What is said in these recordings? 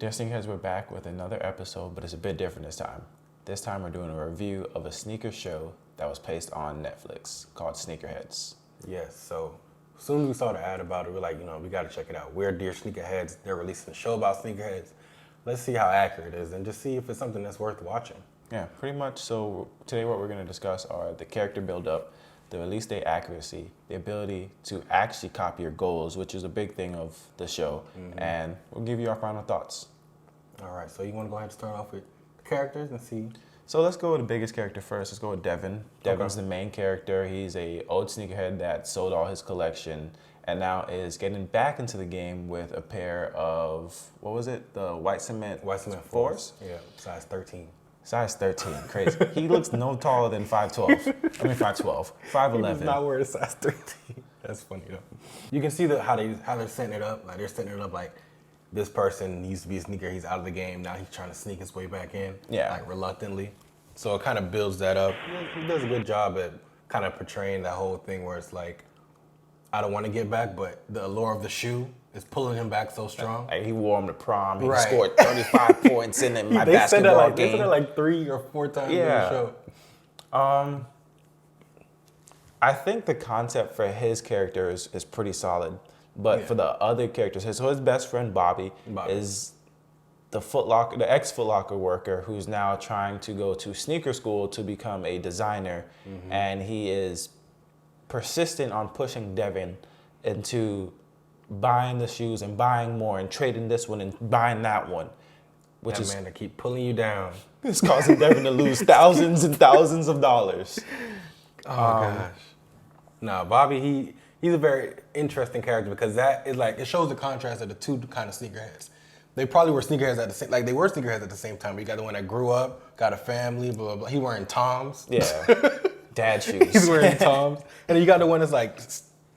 Dear Sneakerheads, we're back with another episode, but it's a bit different this time. This time we're doing a review of a sneaker show that was placed on Netflix called Sneakerheads. Yes, so as soon as we saw the ad about it, we're like, we got to check it out. We're Dear Sneakerheads. They're releasing a show about sneakerheads. Let's see how accurate it is and just see if it's something that's worth watching. Yeah, pretty much. So today what we're going to discuss are the character build-up, the release date accuracy, the ability to actually copy your goals, which is a big thing of the show, and we'll give you our final thoughts. All right, so you want to go ahead and start off with the characters and see? So let's go with the biggest character first. Let's go with Devin. Devin's the main character. He's a old sneakerhead that sold all his collection and now is getting back into the game with a pair of, what was it? The white cement fours? Yeah, size 13. Size 13, crazy. He looks no taller than 5'12". I mean 5'12", 5'11". He's not wearing a size 13. That's funny though. You can see how they're setting it up. Like they're setting it up like this person used to be a sneaker. He's out of the game. Now he's trying to sneak his way back in. Yeah. Like reluctantly. So it kind of builds that up. He does a good job at kind of portraying that whole thing where it's like, I don't want to get back, but the allure of the shoe is pulling him back so strong. Like he wore him to prom. He Right. scored 35 points in my basketball game. They said it like 3 or 4 times in the show. I think the concept for his character is pretty solid. But for the other characters, his best friend Bobby is the ex-Foot Locker worker who's now trying to go to sneaker school to become a designer. And he is persistent on pushing Devin into buying the shoes and buying more and trading this one and buying that one. Which That is man to keep pulling you down. it's causing Devin to lose thousands and thousands of dollars. Oh gosh. No, Bobby, he's a very interesting character because that is like, it shows the contrast of the two kind of sneakerheads. They probably were sneakerheads at the same, like they were sneakerheads at the same time. But you got the one that grew up, got a family, blah, blah, blah. He wearing Toms. Yeah. Dad shoes. He's wearing Toms. And then you got the one that's like,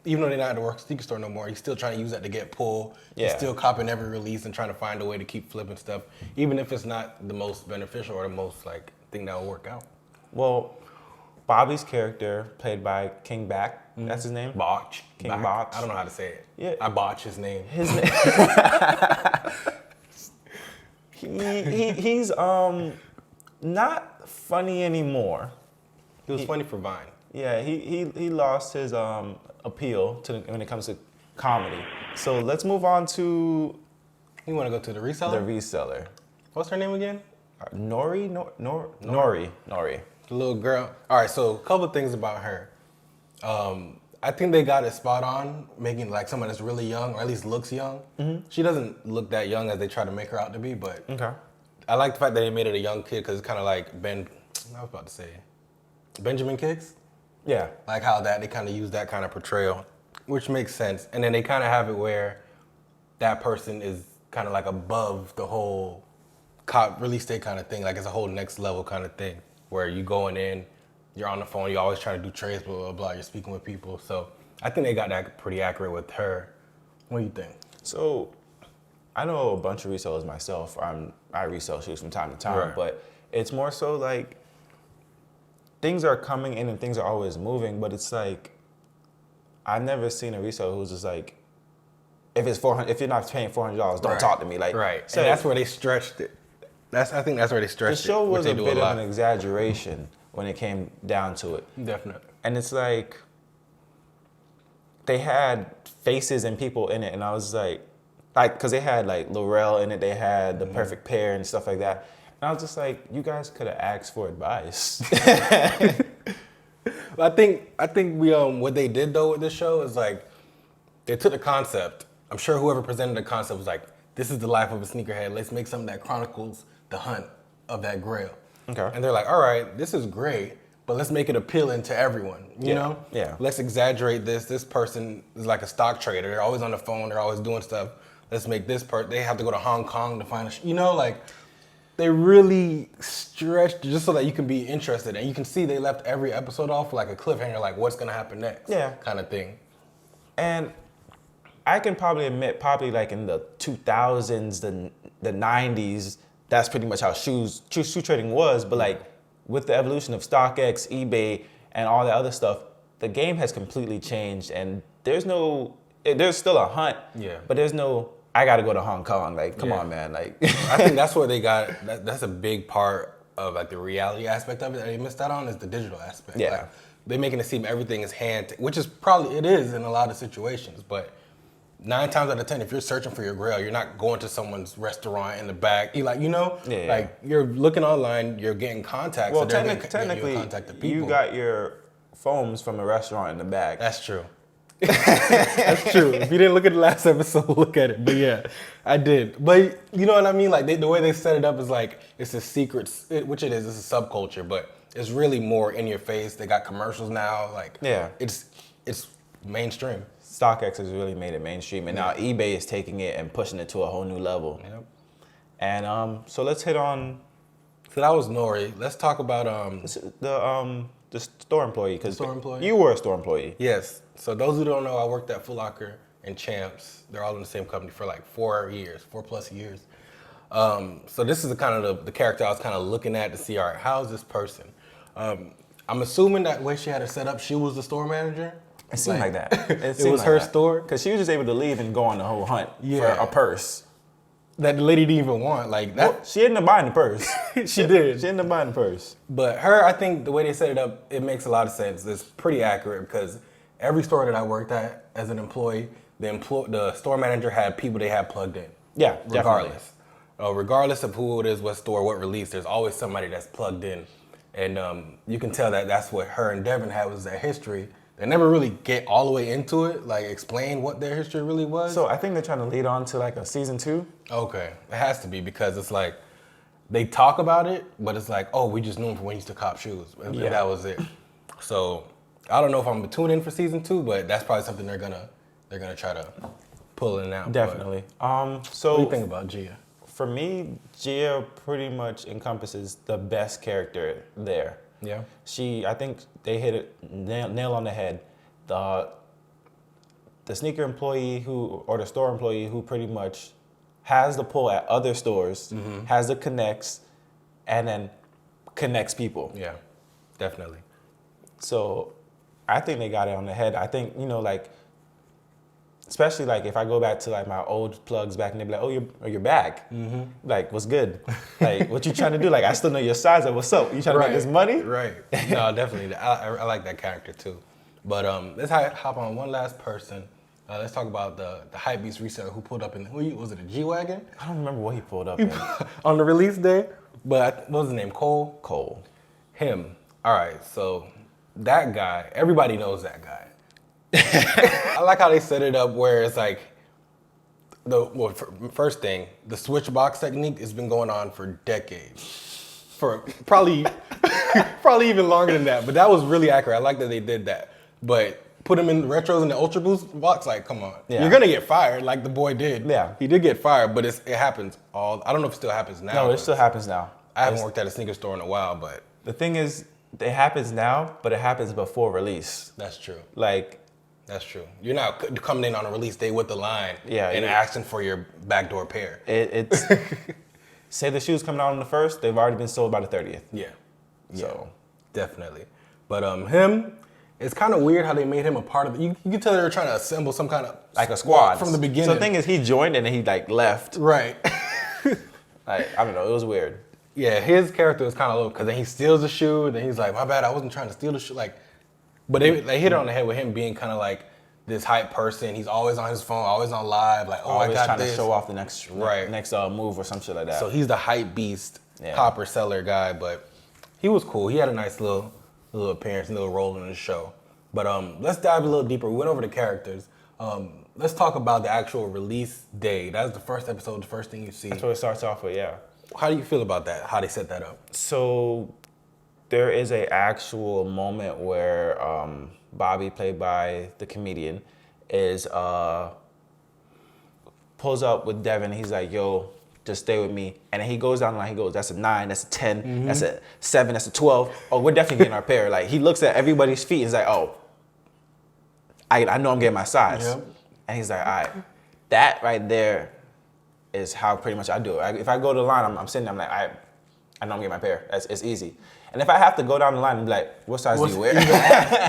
even though they're not at the work sneaker store no more, he's still trying to use that to get pull. Yeah. He's still copying every release and trying to find a way to keep flipping stuff, even if it's not the most beneficial or the most like thing that will work out. Well, Bobby's character, played by King Bach, that's his name? Botch. King Bach. I don't know how to say it. Yeah. I botch his name. His name. He's not funny anymore. He was funny for Vine. Yeah, he lost his appeal when it comes to comedy. So let's move on to You want to go to the the reseller? reseller. What's her name again? Nori. The little girl. All right, so a couple of things about her. I think they got it spot on, making like someone that's really young, or at least looks young. She doesn't look that young as they try to make her out to be, but Okay. I like the fact that they made it a young kid because it's kind of like Benjamin Kicks. Yeah. Like how they kind of use that kind of portrayal, which makes sense. And then they kind of have it where that person is kind of like above the whole release date kind of thing. Like it's a whole next level kind of thing where you going in, you're on the phone, you're always trying to do trades, blah, blah, blah. You're speaking with people. So I think they got that pretty accurate with her. What do you think? So I know a bunch of resellers myself. I resell shoes from time to time, Right. but it's more so like things are coming in and things are always moving, but it's like I've never seen a reseller who's just like, if you're not paying $400, don't talk to me. Like, right. So and that's where they stretched it. I think that's where they the stretched it. show which was they a do bit lot. of an exaggeration when it came down to it. Definitely. And it's like they had faces and people in it, and I was like, because they had like Laurel in it, they had the perfect pair and stuff like that. And I was just like, you guys could have asked for advice. I think we what they did though with this show is like they took the concept. I'm sure whoever presented the concept was like, this is the life of a sneakerhead. Let's make something that chronicles the hunt of that grail. Okay. And they're like, all right, this is great, but let's make it appealing to everyone. You know? Yeah. Let's exaggerate this. This person is like a stock trader. They're always on the phone. They're always doing stuff. Let's make this they have to go to Hong Kong to find like they really stretched just so that you can be interested. And you can see they left every episode off like a cliffhanger, like what's gonna happen next? Yeah. Kind of thing. And I can probably admit, like in the 2000s, the 90s, that's pretty much how shoe trading was. But like with the evolution of StockX, eBay, and all that other stuff, the game has completely changed. And there's still a hunt, Yeah. but there's no I got to go to Hong Kong. Like, come on, man. Like, I think that's where they got. That's a big part of like the reality aspect of it that they missed out on is the digital aspect. Yeah. Like, they're making it seem everything is which is probably it is in a lot of situations, but 9 times out of 10, if you're searching for your Grail, you're not going to someone's restaurant in the back. You like, like you're looking online, you're getting contacts. Well, so technically, you got your foams from a restaurant in the bag. That's true. That's true. If you didn't look at the last episode, look at it. But yeah, I did. But you know what I mean? Like the way they set it up is like it's a secret, which it is. It's a subculture, but it's really more in your face. They got commercials now. Like it's mainstream. StockX has really made it mainstream, and now eBay is taking it and pushing it to a whole new level. Yep. And so let's hit on. So that was Nori. Let's talk about the store employee, because store employee? You were a store employee. Yes. So those who don't know, I worked at Foot Locker and Champs. They're all in the same company for like 4 plus years. So this is the kind of the character I was kind of looking at to see, all right, how's this person? I'm assuming that way she had it set up, she was the store manager. It seemed like that. It was her store. Because she was just able to leave and go on the whole hunt for a purse. That the lady didn't even want. Like that. Well, she ended up buying the purse. She did. She ended up buying the purse. But her, I think the way they set it up, it makes a lot of sense. It's pretty accurate because every store that I worked at as an employee, the store manager had people they had plugged in. Yeah, regardless. Regardless of who it is, what store, what release, there's always somebody that's plugged in. And you can tell that that's what her and Devin had was their history. They never really get all the way into it, like explain what their history really was. So I think they're trying to lead on to like a season 2. Okay, it has to be because it's like they talk about it, but it's like, oh, we just knew him from when he used to cop shoes. And that was it. So I don't know if I'm gonna tune in for season 2, but that's probably something they're gonna try to pull in now. Definitely. So what do you think about Gia? For me, Gia pretty much encompasses the best character there. Yeah. I think they hit it nail on the head. The sneaker employee or the store employee who pretty much has the pull at other stores, has the connects, and then connects people. Yeah, definitely. So I think they got it on the head. I think, like, especially like if I go back to like my old plugs back and they be like, oh, you're back. Like, what's good? Like, what you trying to do? Like, I still know your size. Like, what's up? You trying to make this money? Right. No, definitely. I like that character too. But let's hop on one last person. Let's talk about the Hypebeast reseller who pulled up in, was it a G-Wagon? I don't remember what he pulled up in. On the release day. But what was his name? Cole? Cole. Him. All right, so that guy, everybody knows that guy. I like how they set it up where it's like, first thing, the switch box technique has been going on for decades. For probably even longer than that, but that was really accurate. I like that they did that. But put him in the retros in the Ultra Boost box, like, come on. Yeah. You're gonna get fired like the boy did. Yeah. He did get fired, but it happens I don't know if it still happens now. No, it still happens now. I haven't worked at a sneaker store in a while, but. The thing is, it happens now, but it happens before release. That's true. Like. That's true. You're not coming in on a release day with the line and asking for your backdoor pair. It's say the shoes coming out on the 1st, they've already been sold by the 30th. Yeah. So definitely. But him, it's kind of weird how they made him a part of it. You can tell they were trying to assemble some kind of like a squad from the beginning. So the thing is, he joined and then he like left. Right. Like, I don't know, it was weird. Yeah, his character was kind of low because then he steals the shoe, then he's like, my bad, I wasn't trying to steal the shoe. Like. But they hit it on the head with him being kind of like this hype person. He's always on his phone, always on live, like, I got trying this. To show off the next move or some shit like that. So he's the hype beast, popper seller guy, but he was cool. He had a nice little appearance, little role in the show. But let's dive a little deeper. We went over the characters. Let's talk about the actual release day. That was the first episode, the first thing you see. That's what it starts off with, yeah. How do you feel about that? How they set that up? So there is a actual moment where Bobby, played by the comedian, is pulls up with Devin. He's like, yo, just stay with me. And then he goes down the line. He goes, that's a 9, that's a 10, that's a 7, that's a 12. Oh, we're definitely getting our pair. Like, he looks at everybody's feet and he's like, oh, I know I'm getting my size. Yep. And he's like, all right, that right there is how pretty much I do it. If I go to the line, I'm sitting there, I'm like, all right, I know I'm getting my pair. It's easy. And if I have to go down the line and be like, what size do you wear?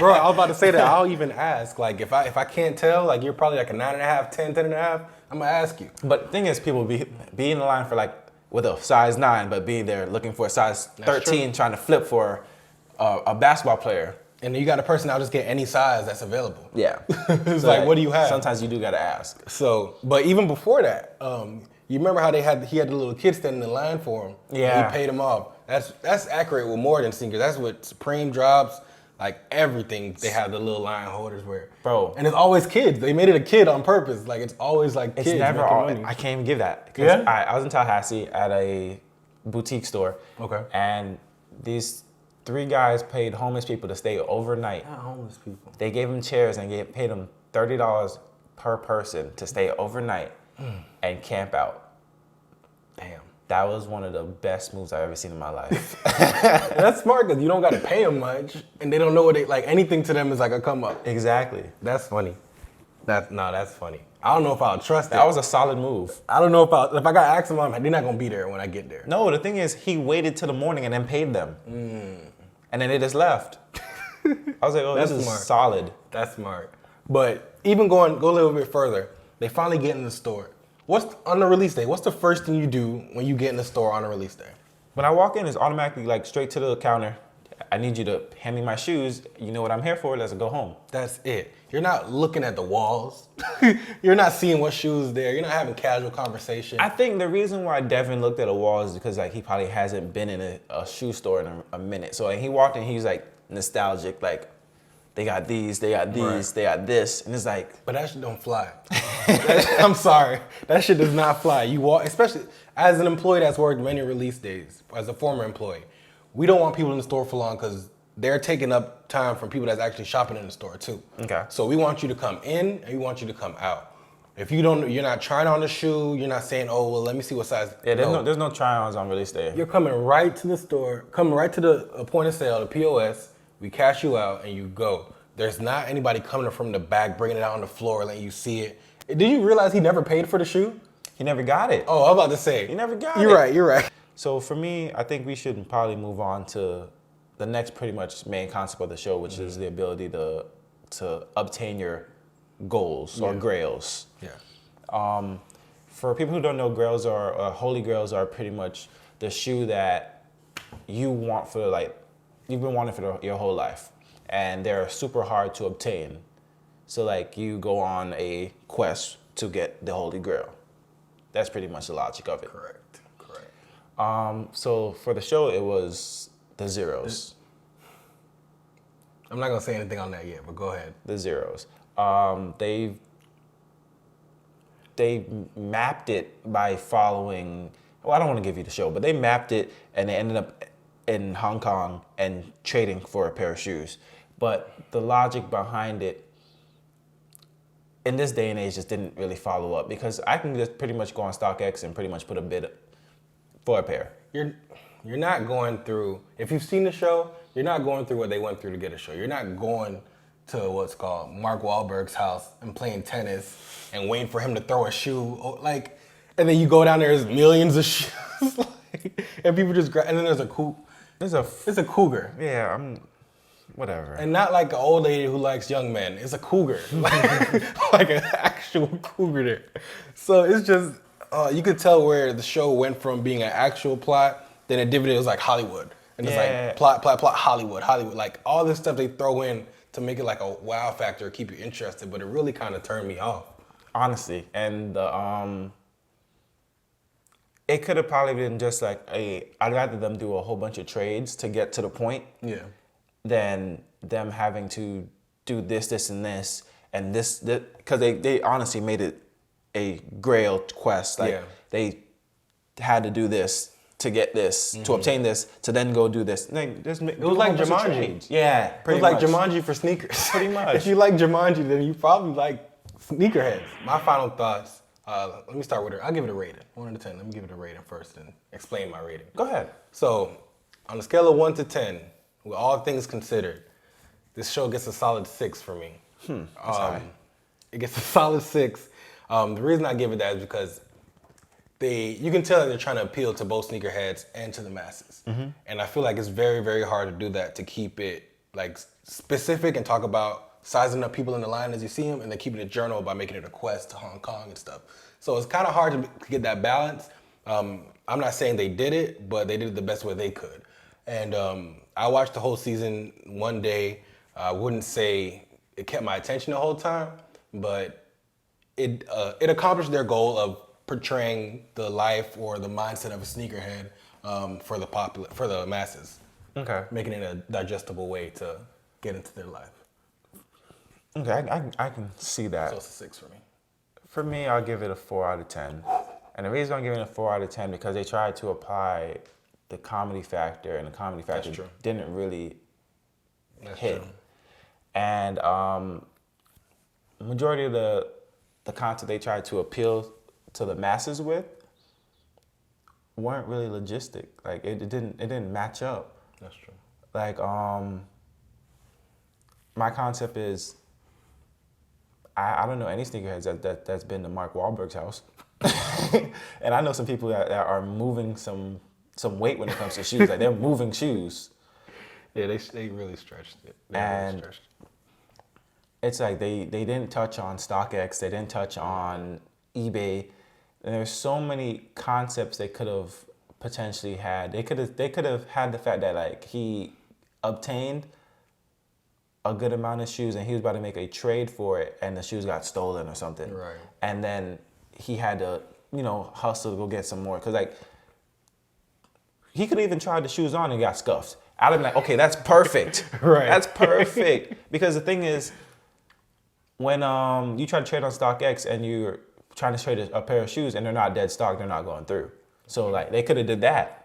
Bro, I was about to say that. I'll even ask. Like, if I can't tell, like, you're probably like a 9.5, 10 and a half, I'm going to ask you. But the thing is, people be in the line for like, with a size 9, but be there looking for a size 13, trying to flip for a basketball player. And then you got a person that'll just get any size that's available. Yeah. It's so like, what do you have? Sometimes you do got to ask. So, but even before that, you remember how he had the little kid standing in line for him? Yeah. He paid him off. That's accurate with more than sneakers. That's what Supreme drops, like everything. They have the little line holders where, bro. And it's always kids. They made it a kid on purpose. Like it's always like kids. It's never all. Money. I can't even give that. Yeah. I was in Tallahassee at a boutique store. Okay. And these 3 guys paid homeless people to stay overnight. Not homeless people. They gave them chairs and paid them $30 per person to stay overnight and camp out. Damn. That was one of the best moves I've ever seen in my life. That's smart because you don't got to pay them much, and they don't know what anything to them is like a come up. Exactly. That's funny. That's funny. I don't know if I'll trust it. That was a solid move. I don't know if I got to ask them, they're not gonna be there when I get there. No, the thing is, he waited till the morning and then paid them, and then they just left. I was like, oh, this is solid. That's smart. But even go a little bit further, they finally get in the store. On the release day, what's the first thing you do when you get in the store on a release day? When I walk in, it's automatically like straight to the counter. I need you to hand me my shoes. You know what I'm here for. Let's go home. That's it. You're not looking at the walls. You're not seeing what shoes there. You're not having casual conversation. I think the reason why Devin looked at a wall is because like he probably hasn't been in a shoe store in a minute. So like, he walked in, he was like nostalgic, like they got these, they got these, right. They got this, and it's like. But that shit don't fly. I'm sorry, that shit does not fly. You walk, especially as an employee that's worked many release days, as a former employee, we don't want people in the store for long because they're taking up time from people that's actually shopping in the store too. Okay. So we want you to come in and we want you to come out. If you're not trying on the shoe, you're not saying, oh, well, let me see what size. Yeah, there's no try-ons on release day. You're coming right to the store, coming right to the point of sale, the POS. We cash you out and you go. There's not anybody coming from the back, bringing it out on the floor, letting you see it. Did you realize he never paid for the shoe? He never got it. Oh, I was about to say. He never got it. You're right. So for me, I think we should probably move on to the next pretty much main concept of the show, which is the ability to obtain your goals or grails. Yeah. For people who don't know, grails holy grails are pretty much the shoe that you want you've been wanting for your whole life. And they're super hard to obtain. So like you go on a quest to get the Holy Grail. That's pretty much the logic of it. Correct. So for the show, it was the zeros. I'm not gonna say anything on that yet, but go ahead. The zeros. They mapped it by following. Well, I don't want to give you the show, but they mapped it and they ended up in Hong Kong and trading for a pair of shoes. But the logic behind it in this day and age just didn't really follow up because I can just pretty much go on StockX and pretty much put a bid for a pair. You're not going through, if you've seen the show, you're not going through what they went through to get a show. You're not going to what's called Mark Wahlberg's house and playing tennis and waiting for him to throw a shoe. And then you go down there, there's millions of shoes. And people just grab, and then there's a coupe. It's a cougar. Yeah, whatever. And not like an old lady who likes young men. It's a cougar. like an actual cougar there. So it's just, you could tell where the show went from being an actual plot, then it divided, it was like Hollywood. And it's like plot, Hollywood. Like all this stuff they throw in to make it like a wow factor, keep you interested, but it really kind of turned me off. Honestly. And it could have probably been just like I'd rather them do a whole bunch of trades to get to the point. Yeah. Than them having to do this, and this, and this, because they honestly made it a grail quest. Like they had to do this to get this, to obtain this, to then go do this. It was like Jumanji. Yeah, pretty much. It was like Jumanji for sneakers. Pretty much. If you like Jumanji, then you probably like Sneakerheads. My final thoughts. Let me start with her. I'll give it a rating. 1 out of 10. Let me give it a rating first and explain my rating. Go ahead. So, on a scale of 1 to 10, with all things considered, this show gets a solid 6 for me. That's high. It gets a solid 6. The reason I give it that is because you can tell that they're trying to appeal to both sneakerheads and to the masses. And I feel like it's very, very hard to do that, to keep it like specific and talk about sizing up people in the line as you see them, and then keeping a journal by making it a quest to Hong Kong and stuff. So it's kind of hard to get that balance. I'm not saying they did it, but they did it the best way they could. And I watched the whole season one day. I wouldn't say it kept my attention the whole time, but it accomplished their goal of portraying the life or the mindset of a sneakerhead for the masses. Okay. Making it a digestible way to get into their life. Okay, I can see that. So it's a 6 for me. For me, I'll give it a 4 out of 10. And the reason I'm giving it a 4 out of 10 because they tried to apply the comedy factor, and the comedy factor didn't really hit. True. And majority of the content they tried to appeal to the masses with weren't really logistic. Like it didn't match up. That's true. Like my concept is I don't know any sneakerheads that's been to Mark Wahlberg's house. And I know some people that are moving some weight when it comes to shoes. Like they're moving shoes. Yeah, they really stretched it. It's like they didn't touch on StockX. They didn't touch on eBay. And there's so many concepts they could have potentially had. They could have had the fact that like he obtained a good amount of shoes and he was about to make a trade for it and the shoes got stolen or something. Right. And then he had to, hustle to go get some more. Cause like he could even try the shoes on and got scuffed. I'd have been like, okay, that's perfect. Right. That's perfect. Because the thing is, when you try to trade on StockX and you're trying to trade a pair of shoes and they're not dead stock, they're not going through. So like they could have did that.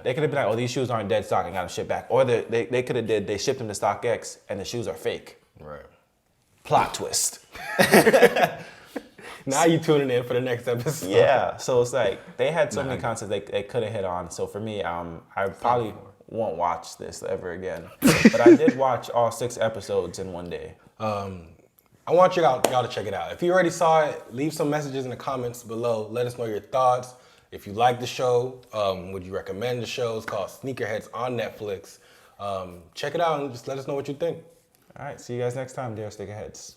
They could have been like, oh, these shoes aren't dead stock and got them shipped back. Or they could have they shipped them to StockX and the shoes are fake. Right. Plot twist. Now you tuning in for the next episode. Yeah. So it's like they had so many concepts they could have hit on. So for me, I probably won't watch this ever again. But I did watch all 6 episodes in one day. I want y'all to check it out. If you already saw it, leave some messages in the comments below. Let us know your thoughts. If you like the show, would you recommend the show? It's called Sneakerheads on Netflix. Check it out and just let us know what you think. All right. See you guys next time, dear Sneakerheads.